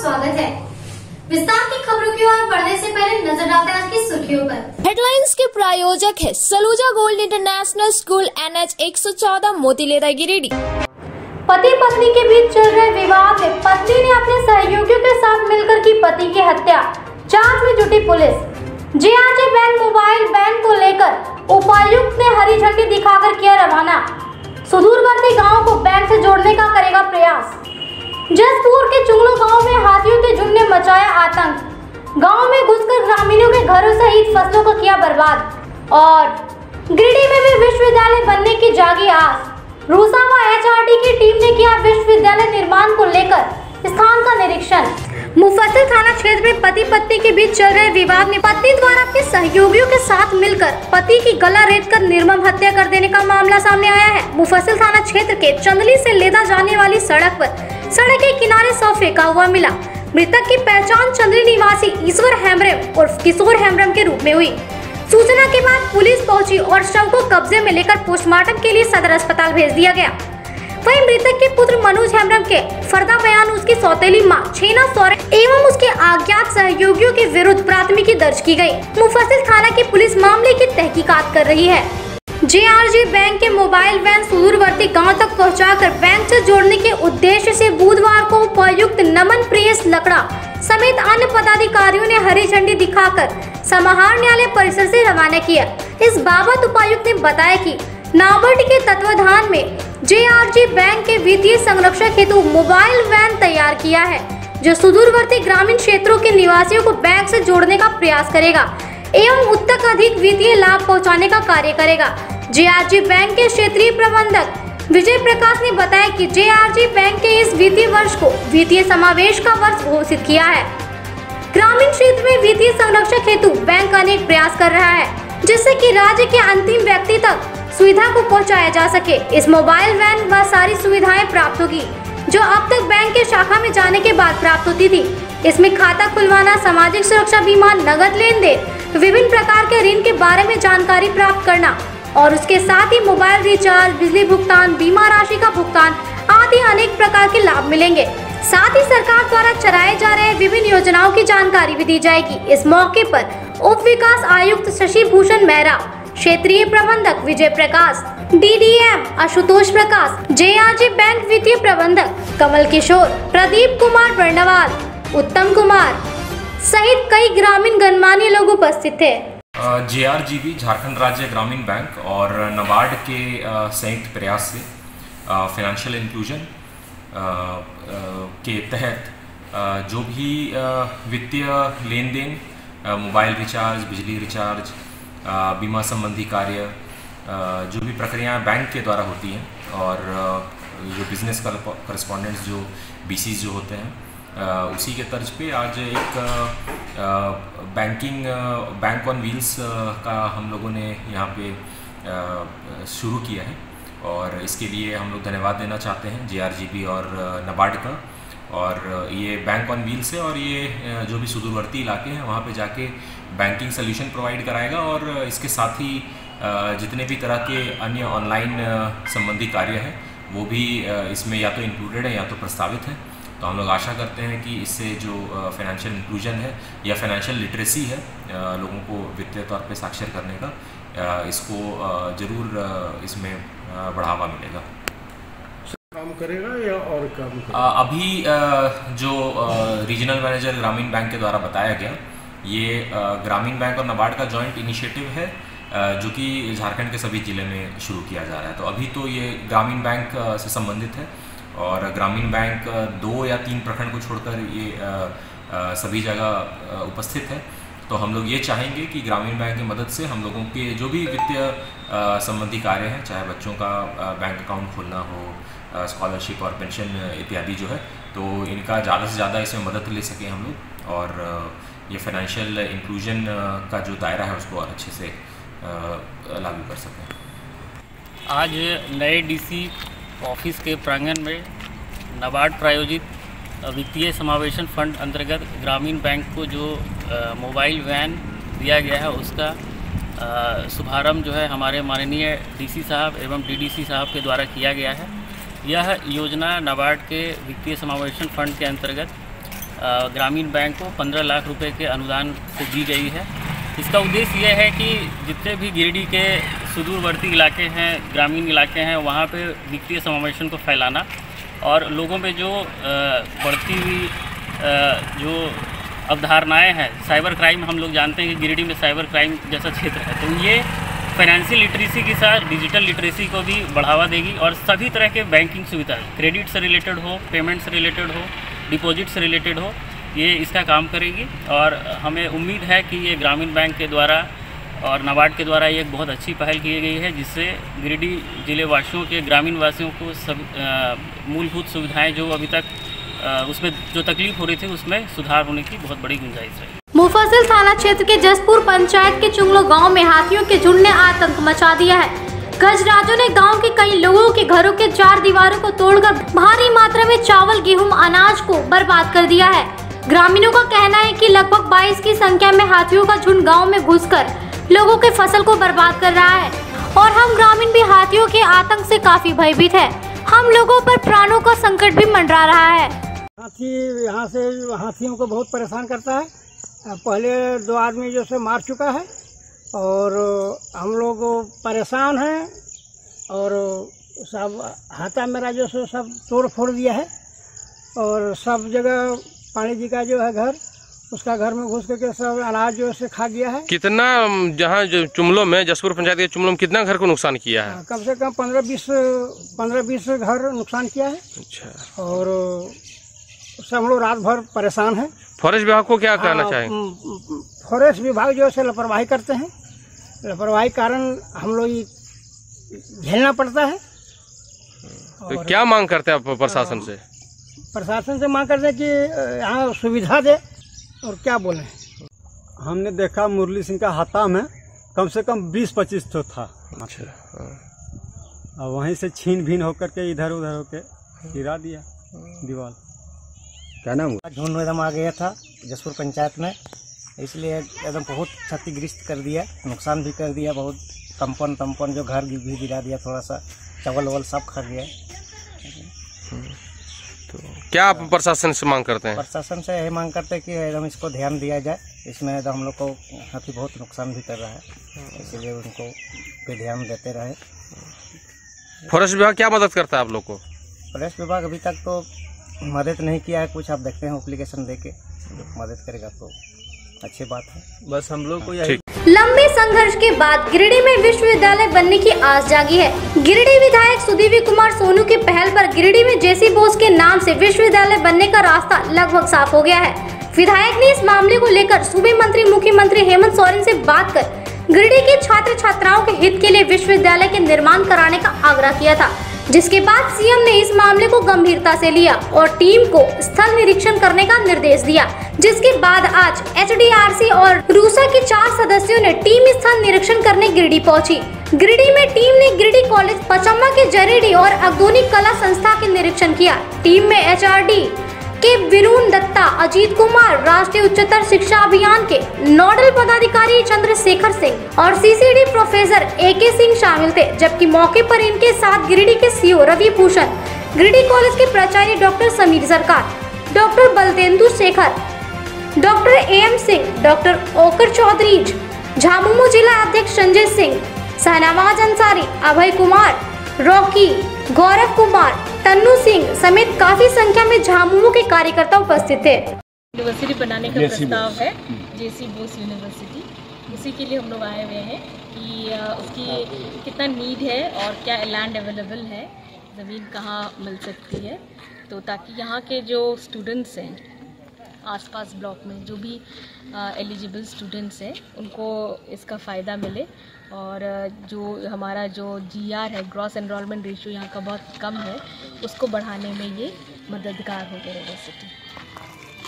स्वागत है। विस्तार की खबरों की ओर बढ़ने से पहले नजर डालते हैं आज की सुर्खियों पर। हेडलाइंस के प्रायोजक है Saluja Gold International School NH 114 Motilera Giridih. पति पत्नी के बीच चल रहे विवाद में पत्नी ने अपने सहयोगियों के साथ मिलकर की पति की हत्या। जांच में जुटी पुलिस। JRJ बैंक मोबाइल वैन को लेकर उपायुक्त ने हरी झंडी दिखाकर किया रवाना। सुदूरवर्ती गांव को बैंक से जोड़ने का करेगा प्रयास। जसपुर के चुंगलो गांव में हाथियों के झुंड ने मचाया आतंक। गांव में घुसकर ग्रामीणों के घरों सहित फसलों को किया बर्बाद। और गिरिडीह में भी विश्वविद्यालय बनने की जागी आस। रूसा व HRD की टीम ने किया विश्वविद्यालय निर्माण को लेकर स्थान का निरीक्षण। मुफस्सिल थाना क्षेत्र में पति पत्नी के बीच चल रहे विवाद में पत्नी द्वारा अपने सहयोगियों के साथ मिलकर पति की गला रेतकर निर्मम हत्या कर देने का मामला सामने आया है। मुफस्सिल थाना क्षेत्र के चंदली से लेदा जाने वाली सड़क पर सड़क के किनारे शव फेंका हुआ मिला। मृतक की पहचान चंदली निवासी ईश्वर हेम्ब्रम और किशोर हेम्ब्रम के रूप में हुई। सूचना के बाद पुलिस पहुंची और शव को कब्जे में लेकर पोस्टमार्टम के लिए सदर अस्पताल भेज दिया गया। वहीं मृतक के पुत्र मनोज हेम्ब्रम के फर्दा बयान उसकी सौतेली मां छेना सोरेन एवं उसके अज्ञात सहयोगियों के विरुद्ध प्राथमिकी दर्ज की गई। मुफस्सिल थाना की पुलिस मामले की तहकीकात कर रही है। JRJ बैंक के मोबाइल वैन सुदूरवर्ती गांव तक पहुंचाकर बैंक से जोड़ने के उद्देश्य से बुधवार को उपायुक्त नमन प्रियस लकड़ा समेत अन्य पदाधिकारियों ने हरी झंडी दिखाकर समाहर न्यायालय परिसर से रवाना किया। इस बाबत उपायुक्त ने बताया कि नाबार्ड के तत्वाधान में JRJ बैंक के वित्तीय संरक्षण हेतु मोबाइल वैन तैयार किया है, जो सुदूरवर्ती ग्रामीण क्षेत्रों के निवासियों को बैंक से जोड़ने का प्रयास करेगा एवं उन तक अधिक वित्तीय लाभ पहुंचाने का कार्य करेगा। JRJ बैंक के क्षेत्रीय प्रबंधक विजय प्रकाश ने बताया कि JRJ बैंक के इस वित्तीय वर्ष को वित्तीय समावेश का वर्ष घोषित किया है। ग्रामीण क्षेत्र में वित्तीय संरक्षण हेतु बैंक अनेक प्रयास कर रहा है, जिससे कि राज्य के अंतिम व्यक्ति तक सुविधा को पहुंचाया जा सके। इस मोबाइल वैन वह सारी सुविधाएं प्राप्त होगी जो अब तक बैंक के शाखा में जाने के बाद प्राप्त होती थी। इसमें खाता खुलवाना, सामाजिक सुरक्षा बीमा, नगद लेन देन, विभिन्न प्रकार के ऋण के बारे में जानकारी प्राप्त करना और उसके साथ ही मोबाइल रिचार्ज, बिजली भुगतान, बीमा राशि का भुगतान आदि अनेक प्रकार के लाभ मिलेंगे। साथ ही सरकार द्वारा चलाए जा रहे विभिन्न योजनाओं की जानकारी भी दी जाएगी। इस मौके पर उप विकास आयुक्त शशि भूषण मेहरा, क्षेत्रीय प्रबंधक विजय प्रकाश, DDM आशुतोष प्रकाश, JRJ बैंक वित्तीय प्रबंधक कमल किशोर, प्रदीप कुमार बर्णवाल, उत्तम कुमार सहित कई ग्रामीण गणमान्य लोग उपस्थित थे। JRGB झारखंड राज्य ग्रामीण बैंक और नाबार्ड के संयुक्त प्रयास से फाइनेंशियल इंक्लूजन के तहत जो भी वित्तीय लेन देन, मोबाइल रिचार्ज, बिजली रिचार्ज, बीमा संबंधी कार्य, जो भी प्रक्रियाएं बैंक के द्वारा होती हैं और जो बिजनेस करस्पॉन्डेंट्स जो BCs जो होते हैं, उसी के तर्ज पे आज एक बैंक ऑन व्हील्स का हम लोगों ने यहाँ पे शुरू किया है और इसके लिए हम लोग धन्यवाद देना चाहते हैं JRGB और नाबार्ड का। और ये बैंक ऑन व्हील्स है और ये जो भी सुदूरवर्ती इलाके हैं वहाँ पे जाके बैंकिंग सोल्यूशन प्रोवाइड कराएगा और इसके साथ ही जितने भी तरह के अन्य ऑनलाइन संबंधी कार्य हैं वो भी इसमें या तो इंक्लूडेड है या तो प्रस्तावित हैं। तो हम लोग आशा करते हैं कि इससे जो फाइनेंशियल इंक्लूजन है या फाइनेंशियल लिटरेसी है, लोगों को वित्तीय तौर पे साक्षर करने का, इसको ज़रूर इसमें बढ़ावा मिलेगा। काम करेगा या और काम करेगा? अभी जो रीजनल मैनेजर ग्रामीण बैंक के द्वारा बताया गया, ये ग्रामीण बैंक और नाबार्ड का जॉइंट इनिशिएटिव है जो कि झारखंड के सभी ज़िले में शुरू किया जा रहा है। तो अभी तो ये ग्रामीण बैंक से संबंधित है और ग्रामीण बैंक 2 या 3 प्रखंड को छोड़कर ये सभी जगह उपस्थित है। तो हम लोग ये चाहेंगे कि ग्रामीण बैंक की मदद से हम लोगों के जो भी वित्तीय संबंधी कार्य हैं, चाहे बच्चों का बैंक अकाउंट खोलना हो, स्कॉलरशिप और पेंशन इत्यादि जो है, तो इनका ज़्यादा से ज़्यादा इसमें मदद ले सकें हम लोग और ये फाइनेंशियल इंक्लूजन का जो दायरा है उसको और अच्छे से लागू कर सकें। आज नए DC ऑफिस के प्रांगण में नाबार्ड प्रायोजित वित्तीय समावेशन फंड अंतर्गत ग्रामीण बैंक को जो मोबाइल वैन दिया गया है उसका शुभारंभ जो है हमारे माननीय DC साहब एवं DDC साहब के द्वारा किया गया है। यह योजना नाबार्ड के वित्तीय समावेशन फंड के अंतर्गत ग्रामीण बैंक को 15 लाख रुपए के अनुदान से दी गई है। इसका उद्देश्य यह है कि जितने भी गिरिडीह के सुदूरवर्ती इलाके हैं, ग्रामीण इलाके हैं, वहाँ पे वित्तीय समावेशन को फैलाना और लोगों में जो बढ़ती हुई जो अवधारणाएं हैं, साइबर क्राइम, हम लोग जानते हैं कि गिरिडीह में साइबर क्राइम जैसा क्षेत्र है, तो ये फाइनेंशियल लिटरेसी के साथ डिजिटल लिटरेसी को भी बढ़ावा देगी और सभी तरह के बैंकिंग सुविधा, क्रेडिट से रिलेटेड हो, पेमेंट से रिलेटेड हो, डिपॉजिट से रिलेटेड हो, ये इसका काम करेगी। और हमें उम्मीद है कि ये ग्रामीण बैंक के द्वारा और नाबार्ड के द्वारा ये एक बहुत अच्छी पहल की गई है, जिससे गिरिडीह जिले वासियों के, ग्रामीण वासियों को सब मूलभूत सुविधाएं जो अभी तक उसमें जो तकलीफ हो रही थी उसमें सुधार होने की बहुत बड़ी गुंजाइश है। मुफस्सिल थाना क्षेत्र के जसपुर पंचायत के चुंगलो गांव में हाथियों के झुंड ने आतंक मचा दिया है। गजराजों ने गांव के कई लोगों के घरों के 4 दीवारों को तोड़कर भारी मात्रा में चावल, गेहूं, अनाज को बर्बाद कर दिया है। ग्रामीणों का कहना है कि लगभग 22 की संख्या में हाथियों का झुंड गाँव में घुसकर लोगों के फसल को बर्बाद कर रहा है और हम ग्रामीण भी हाथियों के आतंक से काफी भयभीत है। हम लोगों पर प्राणों का संकट भी मंडरा रहा है। हाथी यहाँ से हाथियों को बहुत परेशान करता है। पहले 2 आदमी जो से मार चुका है और हम लोग परेशान हैं और सब हाथा मेरा जो सो सब तोड़ फोड़ दिया है और सब जगह पानी जी का जो है घर, उसका घर में घुस करके सब अनाज जो से खा गया है। कितना जहाँ जो चुमलो में, जसपुर पंचायत के चुमलो में कितना घर को नुकसान किया है? कम से कम 15-20 घर नुकसान किया है। अच्छा। और सब लोग रात भर परेशान हैं। फॉरेस्ट विभाग को क्या कहना चाहेंगे? फॉरेस्ट विभाग जो है लापरवाही करते हैं, लापरवाही कारण हम लोग झेलना पड़ता है। तो क्या मांग करते हैं आप प्रशासन से? प्रशासन से मांग करते हैं कि यहाँ सुविधा दे और क्या बोले। हमने देखा मुरली सिंह का हाथा में कम से कम 20-25 तो था। अच्छा। और वहीं से छीन भीन होकर के इधर उधर होके गिरा दिया दीवार। क्या नाम हुआ? झुंड एकदम आ गया था जसपुर पंचायत में, इसलिए एकदम बहुत क्षतिग्रस्त कर दिया, नुकसान भी कर दिया, बहुत तंपन जो घर भी गिरा दिया, थोड़ा सा चावल वावल सब खा गया। तो क्या आप प्रशासन से मांग करते हैं? प्रशासन से यही मांग करते हैं कि एकदम इसको ध्यान दिया जाए। इसमें एकदम हम लोग को हाथी बहुत नुकसान भी कर रहा है, इसलिए उनको पे ध्यान देते रहे। फॉरेस्ट विभाग क्या मदद करता है आप लोग को? फॉरेस्ट विभाग अभी तक तो मदद नहीं किया है कुछ। आप देखते हैं एप्लीकेशन देके मदद करेगा तो अच्छी बात है। बस हम लोग को यही। लंबे संघर्ष के बाद गिरिडीह में विश्वविद्यालय बनने की आस जागी है। गिरिडीह विधायक सुदीवी कुमार सोनू की पहल पर गिरिडीह में जेसी बोस के नाम से विश्वविद्यालय बनने का रास्ता लगभग साफ हो गया है। विधायक ने इस मामले को लेकर सूबे मंत्री मुख्यमंत्री हेमंत सोरेन से बात कर गिरिडीह के छात्र छात्राओं के हित के लिए विश्वविद्यालय के निर्माण कराने का आग्रह किया था, जिसके बाद सीएम ने इस मामले को गंभीरता से लिया और टीम को स्थल निरीक्षण करने का निर्देश दिया, जिसके बाद आज एचडीआरसी और रूसा के 4 सदस्यों ने टीम स्थल निरीक्षण करने गिरिडीह पहुंची। गिरिडीह में टीम ने गिरिडीह कॉलेज, पचम्मा के जरेडी और अगदोनी कला संस्था के निरीक्षण किया। टीम में एचआरडी के विरुण दत्ता, अजीत कुमार, राष्ट्रीय उच्चतर शिक्षा अभियान के नोडल पदाधिकारी चंद्रशेखर सिंह और सीसीडी प्रोफेसर एके सिंह शामिल थे, जबकि मौके पर इनके साथ गिरिडीह के सीओ रवि भूषण, गिरिडीह कॉलेज के प्राचार्य doctor Sameer Sarkar, doctor Baltendu Shekhar, doctor M Singh, doctor Okar Chaudhary, Jhamumo जिला अध्यक्ष संजय सिंह, शहनवाज अंसारी, अभय कुमार, रॉकी, गौरव कुमार, तन्नू सिंह समेत काफी संख्या में झामुमो के कार्यकर्ता उपस्थित थे। यूनिवर्सिटी बनाने का प्रस्ताव है, जेसी बोस यूनिवर्सिटी, उसी के लिए हम लोग आए हुए हैं कि उसकी कितना नीड है और क्या लैंड अवेलेबल है, ज़मीन कहाँ मिल सकती है, तो ताकि यहाँ के जो स्टूडेंट्स हैं आसपास ब्लॉक में जो भी एलिजिबल स्टूडेंट्स हैं उनको इसका फ़ायदा मिले और जो हमारा जो जीआर है, ग्रॉस एनरोलमेंट रेशियो यहाँ का बहुत कम है, उसको बढ़ाने में ये मददगार होगा यूनिवर्सिटी।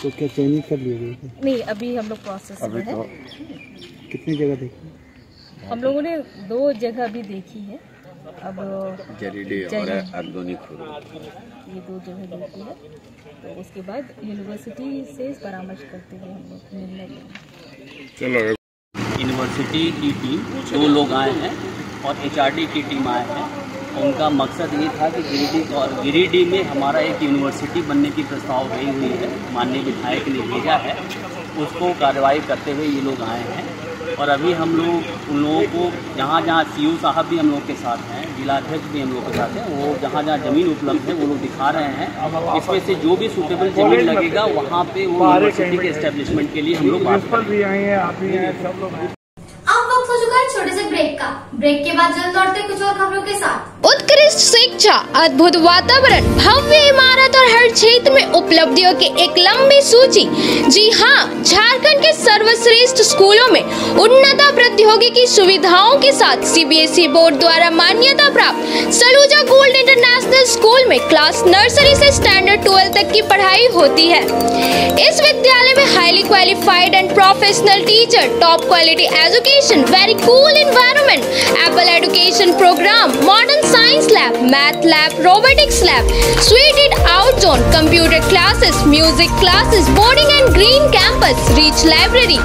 तो क्या चयनित कर लिए गए? नहीं, अभी हम लोग प्रोसेस में है। कितनी जगह देखी? हम लोगों ने 2 जगह भी देखी है, अब जरीडी और अगदोनी ये 2 जगह देखी है, तो उसके बाद यूनिवर्सिटी से परामर्श करते हुए हम लोग निर्णय लेंगे। चलो, यूनिवर्सिटी की टीम 2 लोग आए हैं और एचआरडी की टीम आए हैं उनका मकसद ये था कि गिरिडीह में हमारा एक यूनिवर्सिटी बनने की प्रस्ताव गई हुई है, माननीय विधायक ने भेजा है, उसको कार्रवाई करते हुए ये लोग आए हैं। और अभी हम लोग उन लोगों को जहाँ जहाँ सीयू साहब भी हम लोग के साथ हैं, जिलाध्यक्ष भी हम लोग के साथ हैं, वो जहाँ जहाँ ज़मीन उपलब्ध है वो लोग दिखा रहे हैं। इसमें से जो भी सूटेबल ज़मीन लगेगा वहाँ पे वो यूनिवर्सिटी के एस्टेब्लिशमेंट के लिए हम लोग बात करेंगे। हो चुका है छोटे से ब्रेक का। ब्रेक के बाद जल्द लौटते कुछ और खबरों के साथ। उत्कृष्ट शिक्षा, अद्भुत वातावरण, भव्य इमारत और हर क्षेत्र में उपलब्धियों की एक लंबी सूची। जी हाँ, झारखंड के सर्वश्रेष्ठ स्कूलों में उन्नत प्रौद्योगिकी सुविधाओं के साथ सीबीएसई बोर्ड द्वारा मान्यता प्राप्त सलूजा गोल्ड इंटरनेशनल स्कूल में क्लास नर्सरी से स्टैंडर्ड 12 तक की पढ़ाई होती है। इस विद्यालय में highly qualified and professional teacher, top quality education, very cool environment, Apple education program, modern science lab, math lab, robotics lab, suited out zone, computer classes, music classes, boarding and green campus, rich library,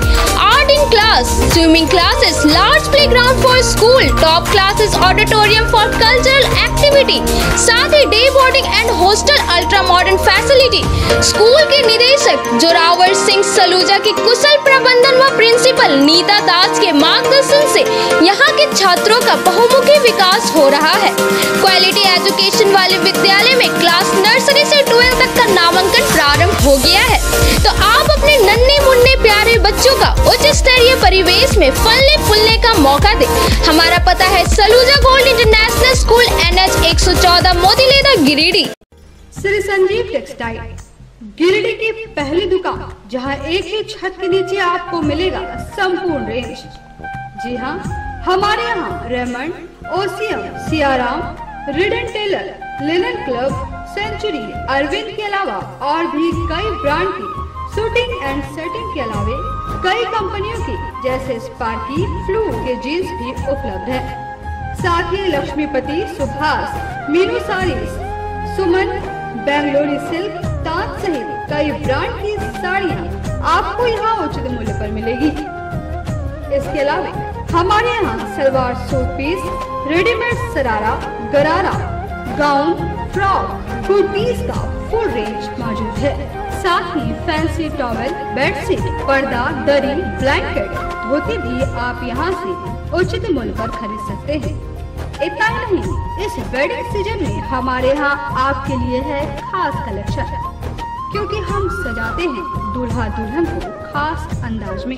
art in class, swimming classes, large playground for school, top classes, auditorium for cultural activity, साथ ही day boarding and hostel ultra modern facility. School के निदेशक जोरावर सिंह सलूजा की कुशल प्रबंधन व principal Nita दास के मार्गदर्शन से यहाँ के छात्रों का बहुमुखी विकास हो रहा है। क्वालिटी एजुकेशन वाले विद्यालय में क्लास नर्सरी से 12 तक का नामांकन प्रारंभ हो गया है, तो आप अपने नन्हे मुन्ने प्यारे बच्चों का उच्च स्तरीय परिवेश में फलने फूलने का मौका दें। हमारा पता है Saluja Gold International School NH 114 Motileda Giridih. Shri Sanjeev textile Giridih की पहली दुकान, जहां एक ही छत के नीचे आपको मिलेगा संपूर्ण रेंज। जी हां, हमारे यहाँ रेमंड, ओसियम, Siyaram, Reid and Taylor, Linen Club, Century, Arvind के अलावा और भी कई ब्रांड की शूटिंग एंड सेटिंग के अलावा कई कंपनियों की जैसे स्पार्की, फ्लू के जीन्स भी उपलब्ध है। साथ ही लक्ष्मीपति, सुभाष, मीनू साड़ीज, सुमन, बेंगलोरी सिल्क, ताज सहित कई ब्रांड की साड़ियाँ आपको यहाँ उचित मूल्य पर मिलेगी। इसके अलावा हमारे यहाँ सलवार सूट पीस, रेडीमेड सरारा, गरारा, गाउन, फ्रॉक, कुर्तीज का फुल रेंज मौजूद है। साथ ही फैंसी टॉवेल, बेडशीट, पर्दा, दरी, ब्लैंकेट, धोती भी आप यहाँ से उचित मूल्य पर खरीद सकते हैं। इतना ही नहीं, इस वेडिंग सीजन में हमारे यहाँ आपके लिए है खास कलेक्शन, क्योंकि हम सजाते हैं दूल्हा दुल्हन को खास अंदाज में।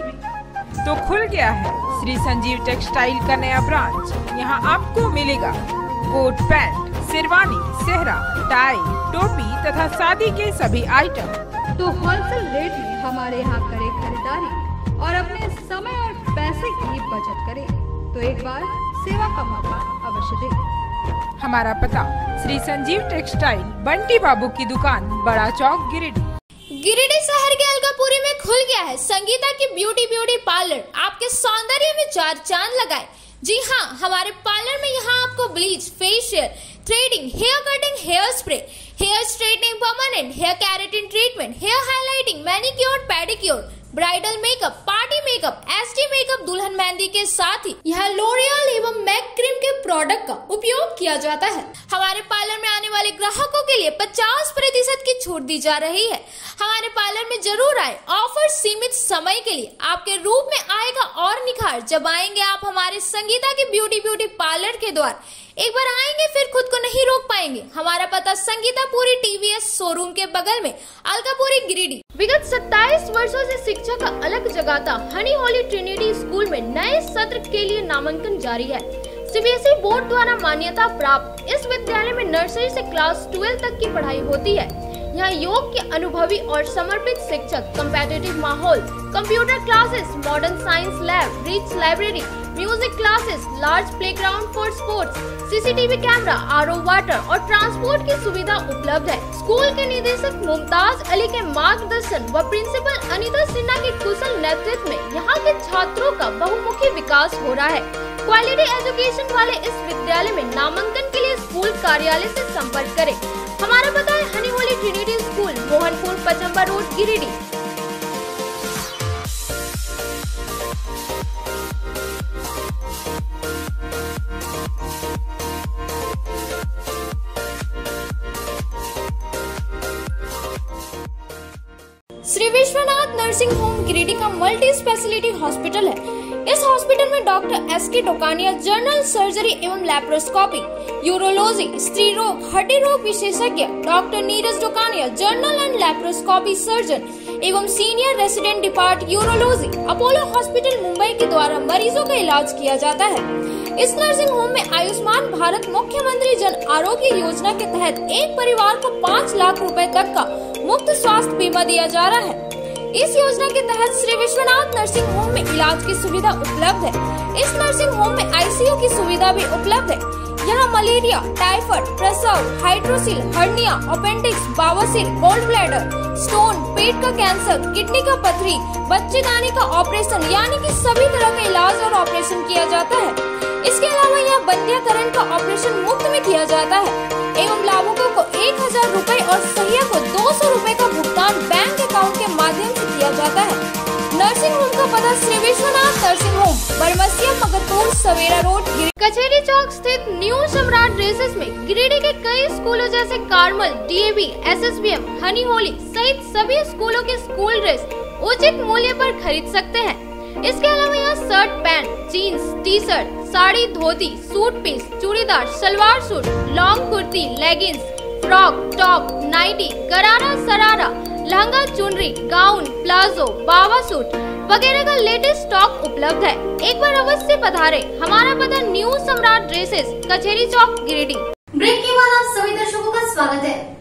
तो खुल गया है श्री संजीव टेक्सटाइल का नया ब्रांच। यहाँ आपको मिलेगा कोट पैंट, शेरवानी, सेहरा, टाई, टोपी तथा शादी के सभी आइटम। तो होलसेल रेट में हमारे यहाँ करें खरीदारी और अपने समय और पैसे की बचत करें, तो एक बार सेवा का मौका अवश्य दें। हमारा पता श्री संजीव टेक्सटाइल, बंटी बाबू की दुकान, बड़ा चौक, गिरिडीह। गिरिडीह शहर के अलकापुरी में खुल गया है संगीता की ब्यूटी पार्लर। आपके सौंदर्य में चार चांद लगाए। जी हाँ, हमारे पार्लर में यहाँ आपको bleach, facial, threading, hair cutting, hair spray, hair straightening, permanent hair keratin treatment, hair highlighting, manicure, pedicure, bridal makeup, party makeup, SD makeup, दुल्हन मेहंदी के साथ ही यहाँ लोरियल एवं मैक क्रीम के प्रोडक्ट का उपयोग किया जाता है। हमारे पार्लर में आने वाले ग्राहकों के लिए 50% की छूट दी जा रही है। हमारे पार्लर में जरूर आए, ऑफर सीमित समय के लिए। आपके रूप में आएगा और निखार जब आएंगे आप हमारे संगीता की ब्यूटी पार्लर के द्वार। एक बार आएंगे फिर खुद को नहीं रोक पाएंगे। हमारा पता संगीतापुरी टीवीएस शोरूम के बगल में, अलकापुरी, गिरिडीह। विगत 27 वर्षों से शिक्षा का अलग जगाता हनी होली ट्रिनिटी स्कूल में नए सत्र के लिए नामांकन जारी है। सीबीएसई बोर्ड द्वारा मान्यता प्राप्त इस विद्यालय में नर्सरी से क्लास 12 तक की पढ़ाई होती है। यहाँ योग के अनुभवी और समर्पित शिक्षक, कम्पेटिटिव माहौल, computer classes, modern science lab, rich library, music classes, large playground for sports, CCTV camera, RO water और ट्रांसपोर्ट की सुविधा उपलब्ध है। स्कूल के निदेशक मुमताज अली के मार्गदर्शन व प्रिंसिपल अनीता सिन्हा के कुशल नेतृत्व में यहाँ के छात्रों का बहुमुखी विकास हो रहा है। क्वालिटी एजुकेशन वाले इस विद्यालय में नामांकन के लिए स्कूल कार्यालय से संपर्क करें। हमारा पता है Honey Holy Trinity School, Mohanpur, Pachamba road, Giridih. Shri Vishwanath nursing home Giridih का मल्टी स्पेशलिटी हॉस्पिटल है। इस हॉस्पिटल में doctor S K. Dokania general surgery एवं लैप्रोस्कोपी, यूरोलॉजी, स्त्री रोग, हड्डी रोग विशेषज्ञ, doctor Neeraj Dokania general and laparoscopy surgeon एवं senior resident depart urology, Apollo hospital Mumbai के द्वारा मरीजों का इलाज किया जाता है। इस नर्सिंग होम में आयुष्मान भारत मुख्यमंत्री जन आरोग्य योजना के तहत एक परिवार को 5 लाख रुपए तक का मुफ्त स्वास्थ्य बीमा दिया जा रहा है। इस योजना के तहत श्री विश्वनाथ नर्सिंग होम में इलाज की सुविधा उपलब्ध है। इस नर्सिंग होम में आईसीयू की सुविधा भी उपलब्ध है। यहाँ मलेरिया, टाइफाइड, प्रसव, हाइड्रोसिल, हर्निया, अपेंडिक्स, बवासीर, गोल्ड ब्लैडर, स्टोन, पेट का कैंसर, किडनी का पथरी, बच्चेदानी का ऑपरेशन यानी कि सभी तरह का इलाज और ऑपरेशन किया जाता है। इसके अलावा यहाँ बंध्याकरण का ऑपरेशन मुफ्त में किया जाता है एवं लाभुकों को 1000 रुपए और सहिया को 200 रुपए का भुगतान बैंक अकाउंट के माध्यम से किया जाता है। नर्सिंग होम का पता श्री विश्वनाथ नर्सिंग होम, बरमसिया, मगरपुर, सवेरा रोड, कचहरी चौक स्थित न्यू सम्राट ड्रेसेस में गिरिडीह के कई स्कूलों जैसे कार्मल, डीएवी, एसएसबीएम, हनी होली सहित सभी स्कूलों के स्कूल ड्रेस उचित मूल्य पर खरीद सकते हैं। इसके अलावा यहाँ shirt, pant, jeans, T shirt, sari, dhoti, suit piece, churidar, salwar suit, long kurti, leggings, frock, top, nightie, gharara, sharara, lehenga, चुनरी, गाउन, प्लाजो, बावा सूट वगैरह का लेटेस्ट स्टॉक उपलब्ध है। एक बार अवश्य पधारें। हमारा पता न्यू सम्राट ड्रेसेस, कचहरी चौक, गिरिडीह। ब्रेक के बाद आप सभी दर्शकों का स्वागत है।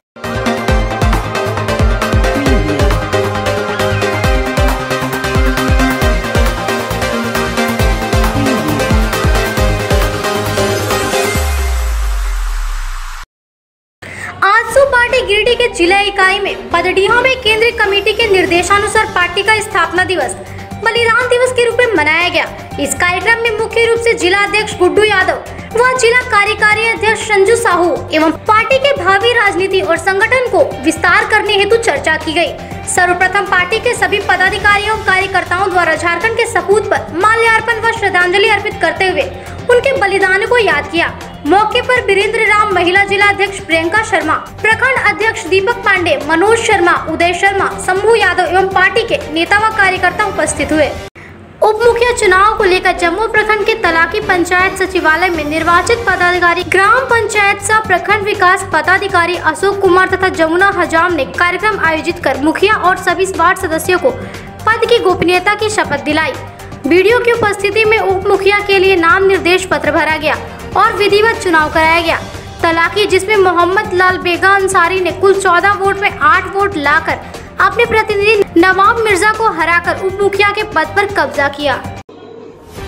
आजसू पार्टी गिरिडीह के जिला इकाई में पदडीहा में केंद्रीय कमेटी के निर्देशानुसार पार्टी का स्थापना दिवस बलिदान दिवस के रूप में मनाया गया। इस कार्यक्रम में मुख्य रूप से जिला अध्यक्ष गुड्डू यादव व जिला कार्यकारी अध्यक्ष संजू साहू एवं पार्टी के भावी राजनीति और संगठन को विस्तार करने हेतु चर्चा की गई। सर्वप्रथम पार्टी के सभी पदाधिकारियों और कार्यकर्ताओं द्वारा झारखंड के सपूत पर माल्यार्पण व श्रद्धांजलि अर्पित करते हुए उनके बलिदान को याद किया। मौके पर वीरेंद्र राम, महिला जिला अध्यक्ष प्रियंका शर्मा, प्रखंड अध्यक्ष दीपक पांडे, मनोज शर्मा, उदय शर्मा, शंभू यादव एवं पार्टी के नेता व कार्यकर्ता उपस्थित हुए। उप मुखिया चुनाव को लेकर जम्मू प्रखंड के तलाकी पंचायत सचिवालय में निर्वाचित पदाधिकारी, ग्राम पंचायत सह प्रखंड विकास पदाधिकारी अशोक कुमार तथा जमुना हजाम ने कार्यक्रम आयोजित कर मुखिया और सभी वार्ड सदस्यों को पद की गोपनीयता की शपथ दिलाई। वीडियो की उपस्थिति में उप मुखिया के लिए नाम निर्देश पत्र भरा गया और विधिवत चुनाव कराया गया। तलाकी जिसमें मोहम्मद लाल बेगा अंसारी ने कुल 14 वोट में 8 वोट लाकर अपने प्रतिनिधि नवाब मिर्जा को हराकर उप मुखिया के पद पर कब्जा किया।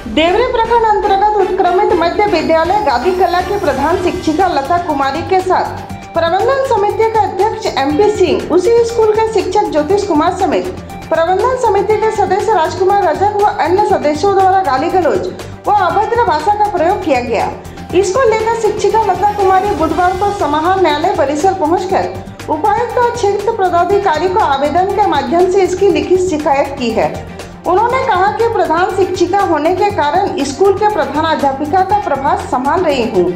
देवरी प्रखंड अंतर्गत उत्क्रमित मध्य विद्यालय गादी कला की प्रधान शिक्षिका लता कुमारी के साथ प्रबंधन समिति के अध्यक्ष MP सिंह, उसी स्कूल के शिक्षक ज्योतिष कुमार समेत प्रबंधन समिति के सदस्य राजकुमार रजक व अन्य सदस्यों द्वारा गाली गलौज व अभद्र भाषा का प्रयोग किया गया। इसको लेकर शिक्षिका लता कुमारी बुधवार को समाहरण न्यायालय परिसर पहुंचकर उपायुक्त और क्षेत्र पदाधिकारी को आवेदन के माध्यम से इसकी लिखित शिकायत की है। उन्होंने कहा कि प्रधान शिक्षिका होने के कारण स्कूल के प्रधानाध्यापिका का प्रभार संभाल रही हूँ।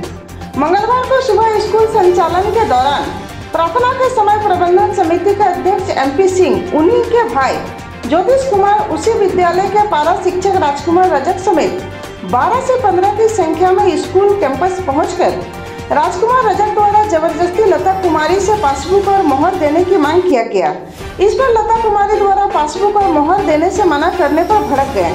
मंगलवार को सुबह स्कूल संचालन के दौरान प्रार्थना के समय प्रबंधन समिति के अध्यक्ष MP सिंह, उन्हीं के भाई ज्योतिष कुमार, उसी विद्यालय के पारा शिक्षक राजकुमार रजक समेत 12 से 15 की संख्या में स्कूल कैंपस पहुंचकर राजकुमार रजक द्वारा जबरदस्ती लता कुमारी से पासबुक और मोहर देने की मांग किया गया। इस पर लता कुमारी द्वारा पासबुक और मोहर देने से मना करने पर भड़क गए।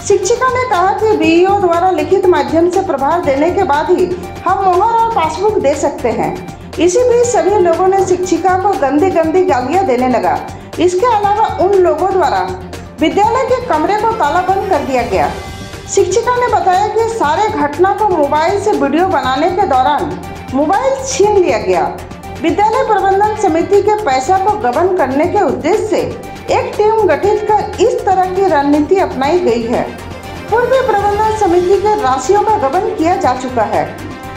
शिक्षिका ने कहा कि BEO द्वारा लिखित माध्यम से प्रभार देने के बाद ही हम मोहर और पासबुक दे सकते हैं। इसी बीच सभी लोगों ने शिक्षिका को गंदी गंदी गालियां देने लगा। इसके अलावा उन लोगों द्वारा विद्यालय के कमरे को ताला बंद कर दिया गया। शिक्षिका ने बताया कि सारे घटना को मोबाइल से वीडियो बनाने के दौरान मोबाइल छीन लिया गया। विद्यालय प्रबंधन समिति के पैसा को गबन करने के उद्देश्य से एक टीम गठित कर इस तरह की रणनीति अपनाई गई है। पूर्व प्रबंधन समिति के राशियों का गबन किया जा चुका है।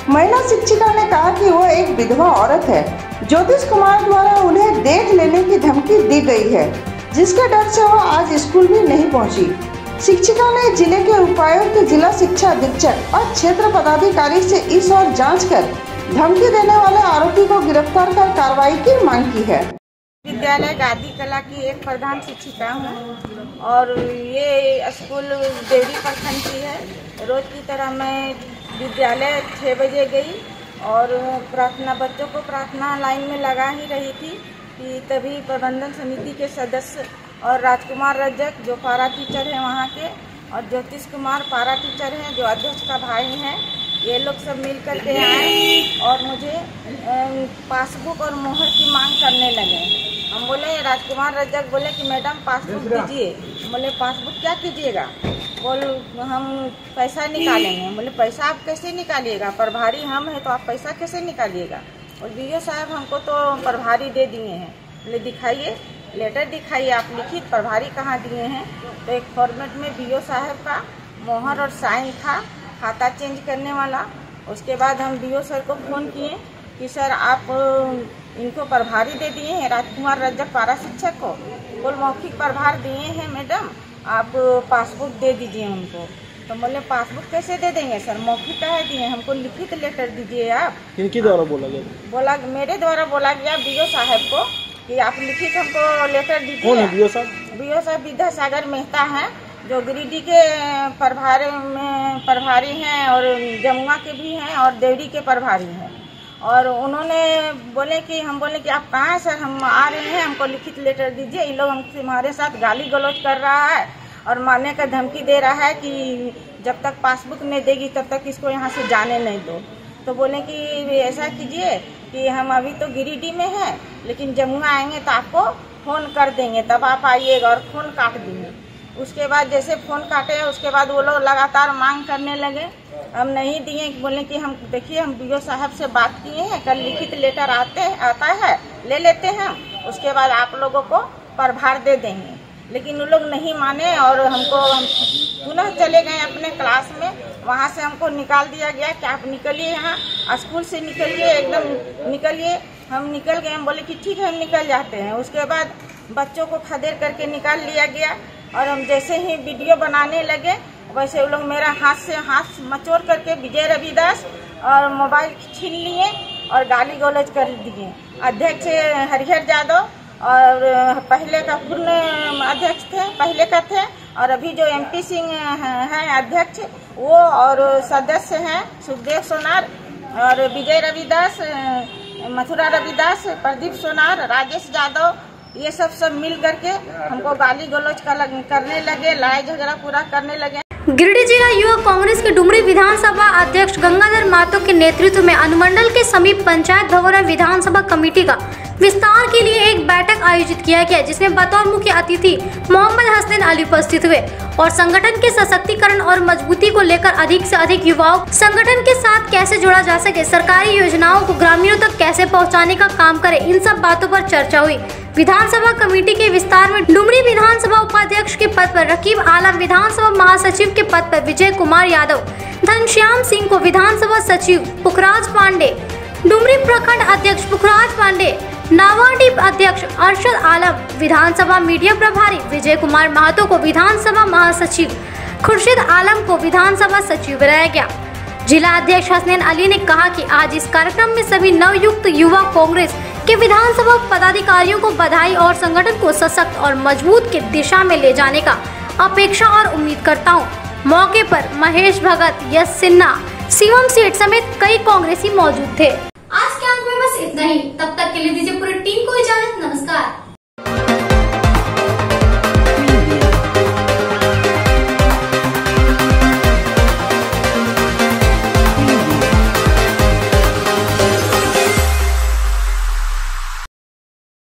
महिला शिक्षिका ने कहा कि वो एक विधवा औरत है। ज्योतिष कुमार द्वारा उन्हें देख लेने की धमकी दी गई है, जिसके डर से वो आज स्कूल भी नहीं पहुंची। शिक्षिका ने जिले के उपायुक्त, जिला शिक्षा अधीक्षक और क्षेत्र पदाधिकारी से इस ओर जांच कर धमकी देने वाले आरोपी को गिरफ्तार कर कार्रवाई की मांग की है। विद्यालय गादी कला की एक प्रधान शिक्षिका हूँ और ये स्कूल देवरी प्रखंड की है। रोज की तरह मैं विद्यालय 6 बजे गई और प्रार्थना बच्चों को प्रार्थना लाइन में लगा ही रही थी कि तभी प्रबंधन समिति के सदस्य और राजकुमार रजक जो पारा टीचर हैं वहाँ के और ज्योतिष कुमार पारा टीचर हैं जो अध्यक्ष का भाई हैं, ये लोग सब मिल कर के आए और मुझे पासबुक और मोहर की मांग करने लगे। हम बोले, राजकुमार रजक बोले कि मैडम पासबुक दीजिए। बोले पासबुक क्या कीजिएगा? बोल हम पैसा निकालेंगे। बोले पैसा आप कैसे निकालिएगा? प्रभारी हम हैं तो आप पैसा कैसे निकालिएगा? और बीओ साहब हमको तो प्रभारी दे दिए हैं। बोले दिखाइए, लेटर दिखाइए, आप लिखित प्रभारी कहाँ दिए हैं? तो एक फॉर्मेट में बीओ साहब का मोहर और साइन था, खाता चेंज करने वाला। उसके बाद हम बीओ सर को फ़ोन किए कि सर आप इनको प्रभारी दे दिए हैं, राजकुमार रजक पारा शिक्षक को। बोल मौखिक प्रभार दिए हैं मैडम, आप पासबुक दे दीजिए उनको। तो बोले पासबुक कैसे दे देंगे सर, मौखिक का है दिए, हमको लिखित लेटर दीजिए आप। किनके द्वारा बोला गया? बोला मेरे द्वारा बोला गया बीओ साहब को कि आप लिखित हमको लेटर दीजिए। कौन है बीओ साहब? बीओ साहब विद्यासागर मेहता हैं जो गिरिडीह के प्रभारी हैं और जमुआ के भी हैं और देवरी के प्रभारी हैं। और उन्होंने बोले कि हम बोले कि आप कहाँ हैं सर, हम आ रहे हैं, हमको लिखित लेटर दीजिए। ये लोग हमसे हमारे साथ गाली गलौज कर रहा है और मारने का धमकी दे रहा है कि जब तक पासबुक नहीं देगी तब तक इसको यहाँ से जाने नहीं दो। तो बोले कि ऐसा कीजिए कि हम अभी तो गिरिडीह में हैं लेकिन जमुआ आएंगे तो आपको फ़ोन कर देंगे, तब आप आइएगा। और फ़ोन काट देंगे। उसके बाद जैसे फ़ोन काटे उसके बाद वो लोग लगातार मांग करने लगे, हम नहीं दिए। बोले कि हम देखिए हम बीओ साहब से बात किए हैं, कल लिखित लेटर आता है, ले लेते हैं, उसके बाद आप लोगों को प्रभार दे देंगे। लेकिन वो लोग नहीं माने और हमको पुनः चले गए अपने क्लास में। वहाँ से हमको निकाल दिया गया कि आप निकलिए, यहाँ स्कूल से निकलिए, एकदम निकलिए। हम निकल गए, हम बोले कि ठीक है हम निकल जाते हैं। उसके बाद बच्चों को खदेड़ करके निकाल लिया गया और हम जैसे ही वीडियो बनाने लगे वैसे वो लोग मेरा हाथ मचोड़ करके विजय रविदास और मोबाइल छीन लिए और गाली गलौज कर दिए। अध्यक्ष हरिहर यादव और पहले का पूर्ण अध्यक्ष थे, पहले का थे, और अभी जो MP सिंह हैं अध्यक्ष वो, और सदस्य हैं सुखदेव सोनार और विजय रविदास, मथुरा रविदास, प्रदीप सोनार, राजेश यादव, ये सब मिल करके हमको गाली गलौज करने लगे, लड़ाई झगड़ा पूरा करने लगे। गिरिडीह जिला युवा कांग्रेस के डुमरी विधानसभा अध्यक्ष गंगाधर महतो के नेतृत्व में अनुमंडल के समीप पंचायत भवन में विधानसभा कमेटी का विस्तार के लिए एक बैठक आयोजित किया गया, जिसमें बतौर मुख्य अतिथि मोहम्मद हसनैन अली उपस्थित हुए और संगठन के सशक्तिकरण और मजबूती को लेकर अधिक से अधिक युवाओं संगठन के साथ कैसे जोड़ा जा सके, सरकारी योजनाओं को ग्रामीणों तक कैसे पहुंचाने का काम करे, इन सब बातों पर चर्चा हुई। विधानसभा कमेटी के विस्तार में डुमरी विधानसभा उपाध्यक्ष के पद पर रकीब आलम, विधानसभा महासचिव के पद पर विजय कुमार यादव, घनश्याम सिंह को विधानसभा सचिव, पुखराज पांडे डुमरी प्रखंड अध्यक्ष पुखराज पांडे, नावाडीप अध्यक्ष अरशद आलम, विधानसभा मीडिया प्रभारी विजय कुमार महतो को विधानसभा महासचिव, खुर्शीद आलम को विधानसभा सचिव बनाया गया। जिला अध्यक्ष हसनैन अली ने कहा कि आज इस कार्यक्रम में सभी नवयुक्त युवा कांग्रेस के विधानसभा पदाधिकारियों को बधाई और संगठन को सशक्त और मजबूत की दिशा में ले जाने का अपेक्षा और उम्मीद करता हूँ। मौके पर महेश भगत, यश सिन्हा, शिवम सेठ समेत कई कांग्रेसी मौजूद थे। आज के अंक में बस इतना ही। तब तक के लिए दीजिए पूरी टीम को इजाजत। नमस्कार।